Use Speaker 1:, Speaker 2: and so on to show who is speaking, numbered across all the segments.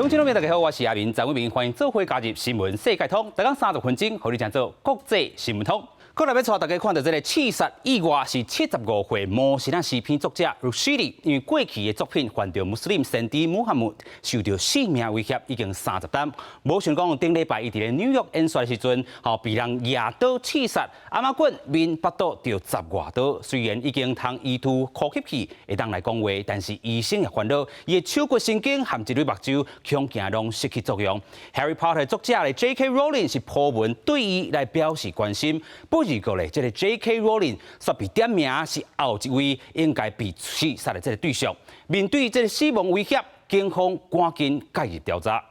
Speaker 1: 各位大家好，我是阿明，张伟明，欢迎做回加入新闻世界通，大家30分钟，和你讲做国际新闻通。过来要带大家看到这个刺杀意外是75岁摩西纳诗篇作者 Rushdie， 因为过去的作品犯着穆斯林先知穆罕默德受到性命威胁已经30担，无想讲顶礼拜伊伫咧纽约演说的时阵，被人夜刀刺杀，阿妈棍面8刀着10外刀，虽然已经通医涂呼吸器会当来讲话，但是医生也烦恼，伊的手骨神经含一对目睭恐惊拢失去作用。Harry Potter 作者的 J.K. Rowling 是破文对伊来表示关心。如果咧，这个 J.K. Rowling 煞被点名是后一位应该被刺杀的这个对象。面对这个死亡威胁，警方赶紧介入调查。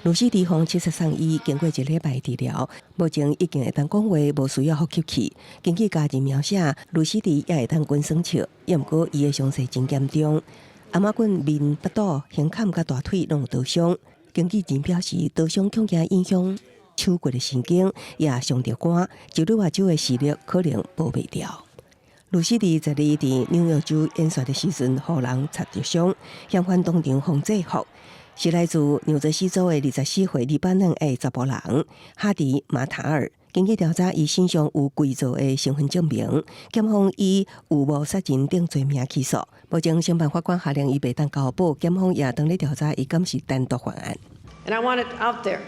Speaker 2: 露西迪防73医经过1礼拜治疗，目前已经会当讲话，无需要呼吸器。根据家人描写，露西迪也会当滚耍笑，也毋过伊的伤势真严重。阿妈棍面8刀，胸坎甲大腿拢有刀伤。经纪人表示，刀伤恐惊影响手骨的神经，也伤着肝，就你目睭的视力可能保袂掉。露西迪在伫纽约州演说的时阵，互人擦着伤，嫌犯当场防制服。是来自纽泽西州的24岁黎巴嫩的查甫人哈迪马塔尔。经过调查，伊身上有伪造的身份证明，检方以有无杀人等罪名起诉。目前审判法官下令伊袂当交保，检方也当咧调查伊敢是单独犯案。
Speaker 3: And I want it out there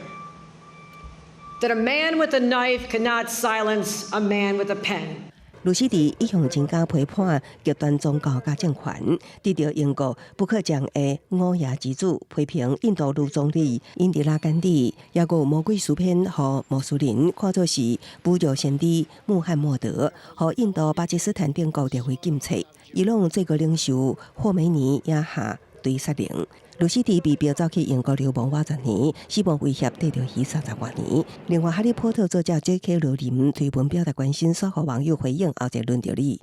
Speaker 3: that a man with a knife cannot silence a man with a pen.
Speaker 2: 露西迪一向增加批判极端宗教甲政权，得到英国不可降的5夜之子，批评印度女总理印迪拉甘地，也有魔鬼书片和穆斯林看作是侮辱先知穆罕默德和印度巴基斯坦等国列为禁册，伊拢这个领袖霍梅尼也下对杀令。露西迪被标走去英国流亡80年，死亡威胁得到伊30多年。另外，哈利波特作者 J.K. 罗琳推文表达关心，所互网友回应后就轮到你。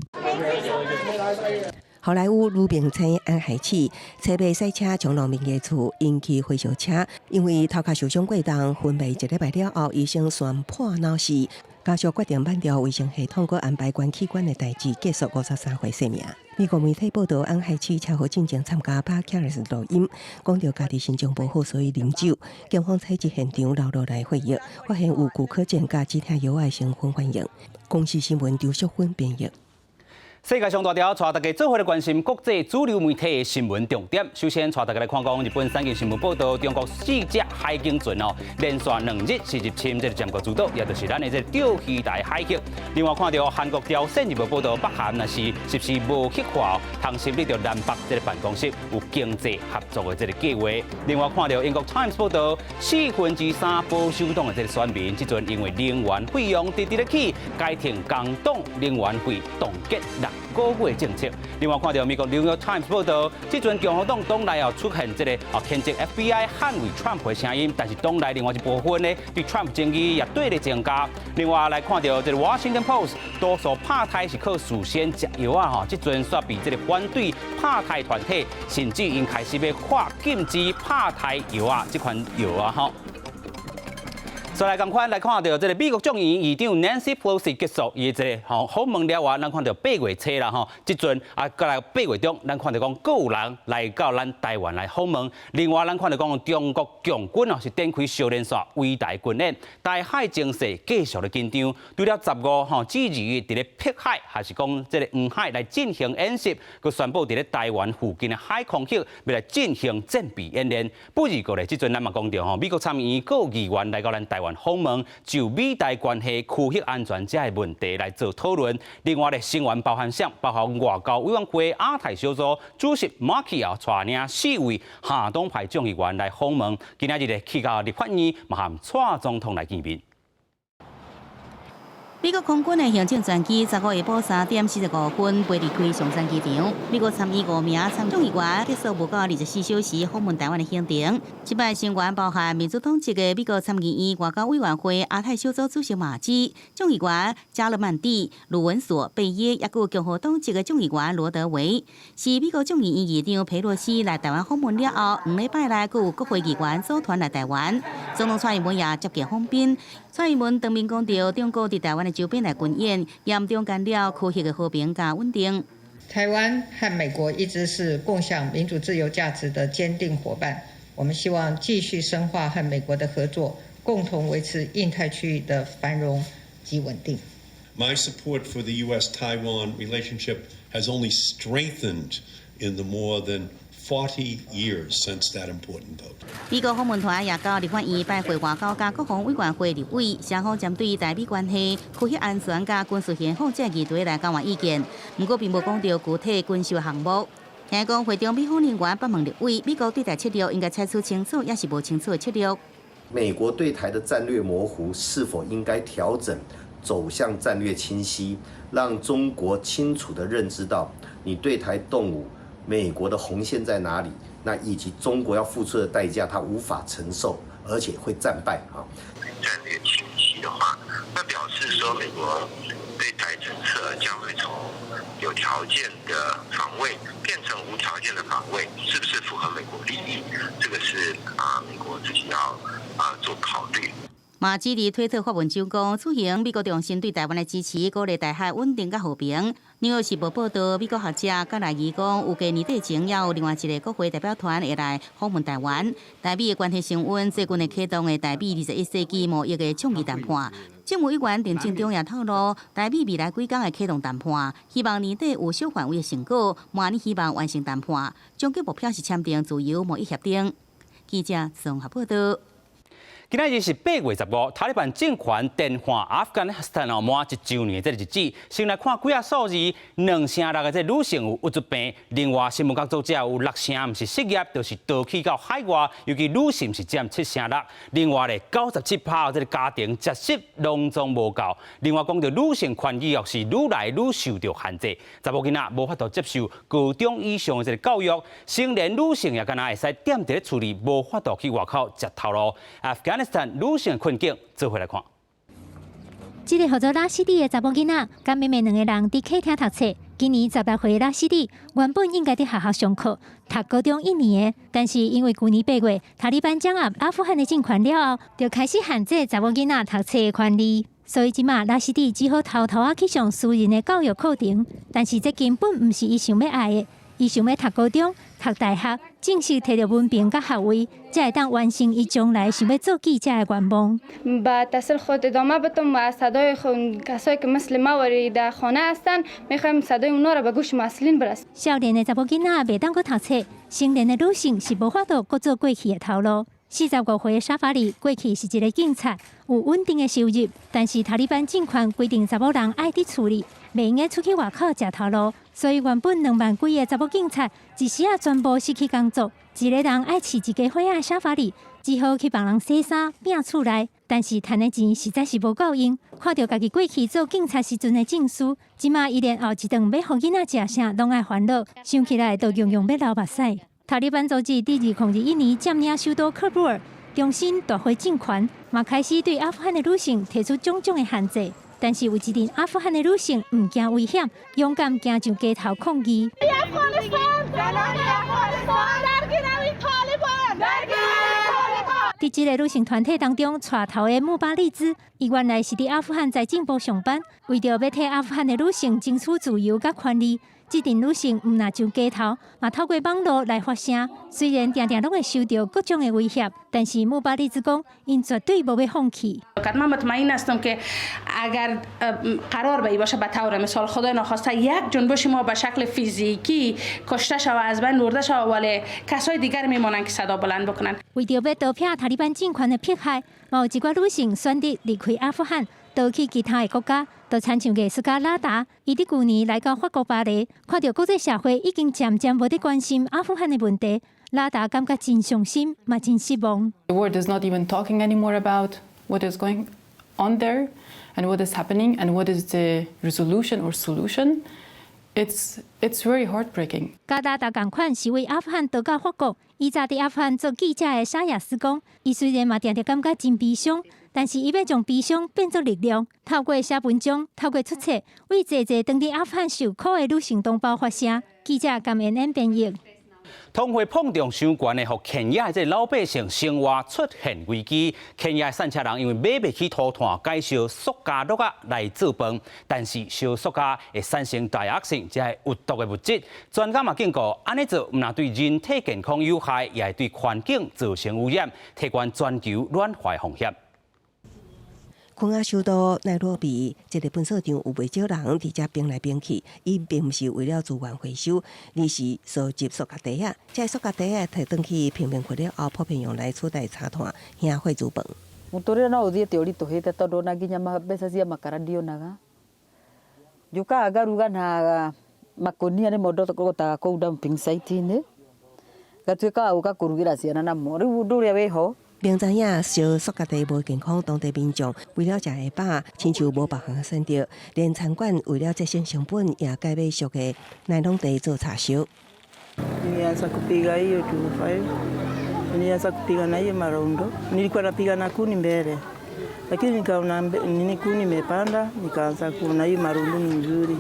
Speaker 2: 好莱坞女明星安海琪车被赛车从农民家厝引起回烧车，因为头壳受伤过重，昏迷1礼拜了后，医生宣破脑死。家属决定挽掉卫生系统，佮安排捐器官的代志，结束53岁生命。美国媒体报道，安海琪车祸进前参加拍 Careless 录音，讲到家己心情不好，所以啉酒。警方采集现场流落来回忆，发现有骨科碱加止痛药的成分反应。公司新闻周淑芬编译。
Speaker 1: 世界上大条，带大家做伙来关心国际主流媒体的新闻重点。首先，带大家来看讲日本产经新闻报道，中国4只海警船连续2日是入侵这个尖阁诸岛，也就是咱的这个钓鱼台海峡。另外，看到韩国朝鲜日报报道，北韩也是实施无核化，同时立着南北这个办公室有经济合作的这个计划。另外，看到英国 Times 报道，3%保守党的这个选民，即阵因为能源费用直直咧起，改停工党能源费冻结6个月政策。另外，看到美国 New York Times 报道，即阵共和党党内出现这个谴责 FBI 捍卫 Trump 的声音，但是党内另外一部分呢，对 Trump 争议也对咧增加。另外来看到这个 Washington Post， 多数拍台是靠事先食药即阵煞被这个反对拍台团体，甚至因开始要跨禁止拍台药这款药再来，同款来看到这个美国众议院议长 Nancy Pelosi 结束伊这个访问了后，咱看到8月初啦即阵过来8月中，咱看到讲有人来到咱台湾来访问。另外，咱看到讲中国强军是展开小连续伟大军演，台海情势继续的紧张。除了15至2月伫咧碧海还是讲这个黄海来进行演习，佮宣布伫咧台湾附近的海空域要来进行战备演练。不如过咧，即阵咱嘛讲到美国参议院各议员来到咱台湾访问，就美台关系、区域安全这些问题来做讨论。另外咧，成员包含外交委员会亚太小组主席马基亚带领4位下党派众议员来访问。今仔日咧去到立法院，嘛和蔡总统来见面。
Speaker 4: 美国空军的行政专机15下晡3点45分飞离开松山机场。美国参议5名参众议员结束不到24小时访问台湾的行程。这摆成员包含民主党籍的美国参议院外交委员会亚太小组主席马基、众议员加勒曼蒂、卢文索、贝耶，也有共和党籍的众议员罗德维。是美国众议院议长佩洛西来台湾访问了后，2礼拜来，有国会议员组团来台湾。总统蔡英文也接见访宾。蔡英文当面讲到，中国伫台湾的周边来军演，严重干扰区域的和平加稳定。
Speaker 5: 台湾和美国一直是共享民主自由价值的坚定伙伴。我们希望继续深化和美国的合作，共同维持印太区域的繁荣及稳定。
Speaker 6: My support for the U.S.-Taiwan relationship has only strengthened in the more than 40 years since that important vote.
Speaker 4: 美国访问团也到立法院拜会外交甲国防委员会立委，双方针对台美关系、区域安全甲军事现况这议题来交换意见，不过并无讲到具体军事项目。听讲会中美方人员问立委，美国对台策略应该采取清楚，也是无清楚的策略。
Speaker 7: 美国对台的战略模糊是否应该调整，走向战略清晰，让中国清楚地认知到你对台动武，美国的红线在哪里？那以及中国要付出的代价，它无法承受，而且会战败啊。
Speaker 8: 战略清晰的话，那表示说美国对台政策将会从有条件的防卫变成无条件的防卫，是不是符合美国利益？这个是美国自己要做考虑。
Speaker 4: 马基里推特发文章讲，此行美国重申对台湾的支持，鼓励台海稳定甲和平。纽约时报报道，美国学者甲来疑讲，有今年底前也有另外一个国会代表团会来访问台湾。台美的关系升温，最近会启动的台美21世纪贸易的倡议谈判。政务委员陈振中也透露，台美未来几天会启动谈判，希望年底有小范围的成果，明年希望完成谈判，终极目标是签订自由贸易协定。记者综合报道。
Speaker 1: 今仔日是8月15，塔利班政权颠覆阿富汗斯坦满1周年的这个日子。先来看几下数字，2成6个这女性有郁病，另外新闻工作者有6成不是失业，就是逃去到海外，尤其女性是占7成6。另外咧，97%这个家庭接食拢总无够。另外讲到女性权益也是愈来愈受到限制，查某囡仔无法度接受高中以上的这个教育，成年女性也敢若会使踮伫咧厝里，无法度去外口食头路。女性的困境，做回来看。
Speaker 9: 这个叫做拉西蒂的查某囡仔，甲妹妹两个人伫客厅读册。今年16岁的拉西蒂原本应该伫学校上课，读高中1年的，但是因为去年8月塔利班掌握阿富汗的政权了后，就开始限制查某囡仔读册的权利。所以即马拉西蒂只好偷偷去上私人的教育课程，但是这根本毋是伊想要爱的。伊想要读高中、读大学，正式摕到文凭甲学位，才会当完成伊将来想要做记者的愿望。
Speaker 10: بعد تحصیل خود ادامه بدم و صدای کسایی که مثل ما وری در خانه هستن میخوایم صدای اونا را به گوش مسئولین برسونیم。
Speaker 9: 少年的查某囡仔袂当阁读册，成年的女性是无法度阁做过去的头路。45岁的沙法里过去是一个警察，有稳定的收入，但是塔利班政权规定查某人爱伫厝里，袂用个出去外口食头路。所以原本2万几个查某警察，一时啊全部失去工作，一个人爱饲一家伙仔沙发里，只好去帮人洗衫、摒厝内。但是赚的钱实在是无够用，看到家己过去做警察时阵的证书，即马伊连后一顿要互囡仔食啥拢爱烦恼，想起来都样样要流目屎。塔利班组织伫2001年占领首都喀布尔，重新夺回政权，嘛开始对阿富汗的女性提出种种的限制。但是有一阵阿富汗的女性唔惊危险，勇敢行上街头抗议。伫这个女性团体当中，带头的穆巴利兹，伊原来是伫阿富汗财政部上班，为着要替阿富汗的女性争取自由甲权利。这阵女性唔拿上街头，嘛透过网络来发声。虽然常常拢会受到各种的威胁，但是穆巴利兹讲，因绝对无要放弃。
Speaker 11: من مطمئن هستم که اگر قرار به باشه به طور مثال خدای ناخواسته یک جنبش ما به شکل فیزیکی کشته شود از بین برده شود ولی کسای دیگر میمونن که صدا بلند بکنن.
Speaker 9: 为着要躲避塔利班政权的迫害，嘛有一寡女性选择离开阿富汗，逃去其他的国家。就亲像艺术家拉达，伊伫去年来到法国巴黎，看到国际社会已经渐渐无伫关心阿富汗的问题，拉达感觉真伤心，嘛真失望。
Speaker 12: The world is not even talking anymore about what is going on there and what is happening and what is the resolution or solution. It's very heartbreaking.
Speaker 9: 加达达同款是为阿富汗逃到法国，伊早伫阿富汗做记者的沙亚斯讲，伊虽然嘛常常感觉真悲伤，但是伊要将悲伤变作力量，透过写文章，透过出册，为济济当伫阿富汗受苦的女性同胞发声。记者甘恩恩编译。
Speaker 1: 通货膨胀相关的，互肯亚这老百姓生活出现危机。肯亚散车人因为买不起土炭，改烧塑胶炉来做饭，但是烧塑胶会产生大恶性，即系有毒的物质。专家嘛警告，安尼做唔但对人体健康有害，也会对环境造成污染，提高全球暖化风险。
Speaker 2: 肯亚首都奈罗比一个粪扫场有袂少人伫遮冰来冰去，伊并毋是为了资源回收，而是收集塑胶袋啊。这塑胶袋啊，摕转去平平开了后，普遍用来取代茶炭、兄火煮饭。
Speaker 13: Motornya na udhia teori tohita todo na ginya mabesa sia makaradio naga. Juga agaruga na makonia ne modo kota ko udam ping site ne. Gatuika uka kurugira sia na mo. Riu nduria weho.
Speaker 2: 明知影烧塑胶袋无健康，当地民众为了食下饱，亲像无别项选择，连餐馆为了节省成本，也改买俗的奶酪袋做叉烧。
Speaker 14: Nilianza kupiga hiyo 25. Nilianza kupiga na hiyo marundo. Nilikuwa napiga na kuni mbele, lakini nikaona nini kuni imepanda, nikaanza kuona hiyo marundo ni nzuri.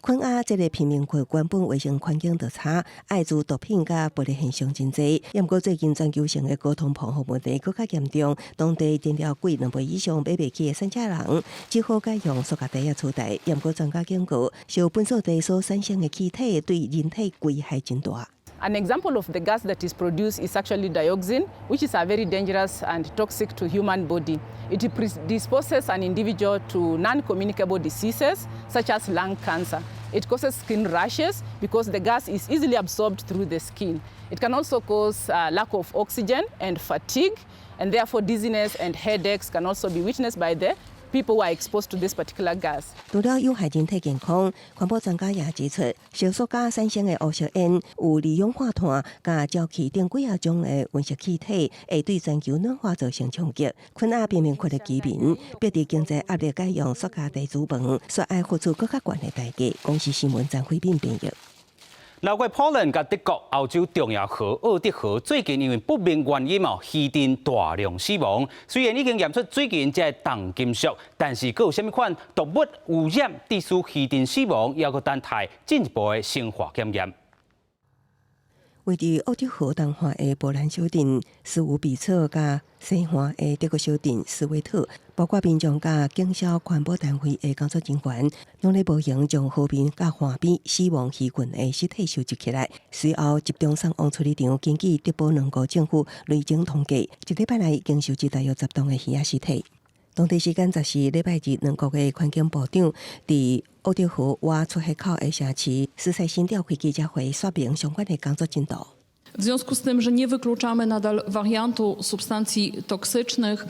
Speaker 2: 肯亚这个贫民区原本卫生环境就差，艾滋毒品甲暴力现象真济。不过最近全球性的高通膨和问题更加严重，当地电料贵2倍以上买不起的散车人，只好改用塑胶袋取代。不过专家警告，烧粪扫袋所产生的气体对人体危害真大。
Speaker 15: An example of the gas that is produced is actually dioxin, which is a very dangerous and toxic to human body. It predisposes an individual to non-communicable diseases such as lung cancer. It causes skin rashes because the gas is easily absorbed through the skin. It can also cause lack of oxygen and fatigue, and therefore dizziness and headaches can also be witnessed by the people who are exposed to this particular gas.
Speaker 2: 除了有害人体健康，环保专家也指出，烧塑胶产生的乌烧烟有二氧化碳、加沼气等几啊种的温室气体，会对全球暖化造成冲击。肯亚贫民区的居民迫于经济压力，改用塑胶袋煮饭，却要付出更加高的代价。公司新闻张慧敏编译。
Speaker 1: 包括波兰、甲德国、欧洲重要河奥德河最近因为不明原因气电大量死亡。虽然已经验出最近这重金属，但是佫有甚物款毒物污染致使气电死亡，也佫等待进一步的生化检验。
Speaker 2: 位于奥德河东岸的波兰小镇斯乌比策，甲西岸的德国小镇斯维特，包括民众甲警消环保单位的工作人员，拢咧模型将河边甲岸边死亡鱼群的尸体收集起来，随后集中送往处理场。根据德波两国政府累计统计，一礼拜内已经收集大约10吨的鱼仔尸体。 当地时间14礼拜日，两国的环境部长伫奥德河挖出海口的城市斯塞辛召开记者会，说明相关的工作进度。
Speaker 16: W związku z tym, że nie wykluczamy nadal wariantu substancji toksycznych,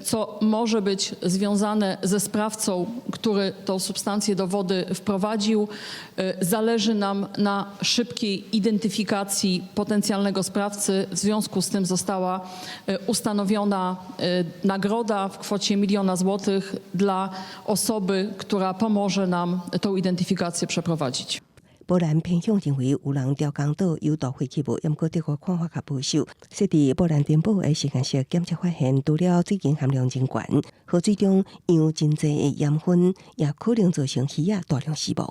Speaker 16: co może być związane ze sprawcą, który tą substancję do wody wprowadził, zależy nam na szybkiej identyfikacji potencjalnego sprawcy. W związku z tym została ustanowiona nagroda w kwocie $1 miliona dla osoby, która pomoże nam tą identyfikację przeprowadzić.
Speaker 2: 波兰偏向认为有人调港岛有毒废弃物，不过德国看法较保守。说伫波兰登堡的实验室检测发现，除了水银含量真悬，河水中有真济的盐分，也可能造成鱼仔大量死亡。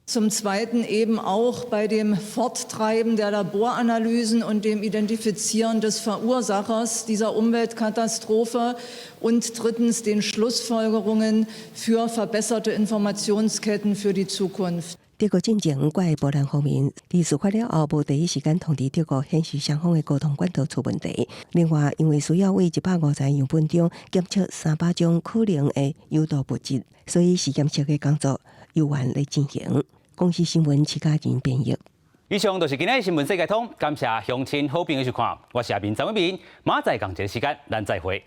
Speaker 17: Zum Zweiten eben auch bei dem Forttreiben der Laboranalysen und dem Identifizieren des Verursachers dieser Umweltkatastrophe und drittens den Schlussfolgerungen für verbesserte Informationsketten für die Zukunft.
Speaker 2: 德国进前怪波兰方面，伫事发了后无第一时间通知德国，显示双方的沟通管道出问题。另外，因为需要为150个样本中检测300种可能的有毒物质，所以实验室的工作由原来进行。公司新闻齐家人编译。
Speaker 1: 以上就是今日的新闻世界通，感谢乡亲好朋友收看，我是阿斌张伟斌，马仔讲节时间，咱再会。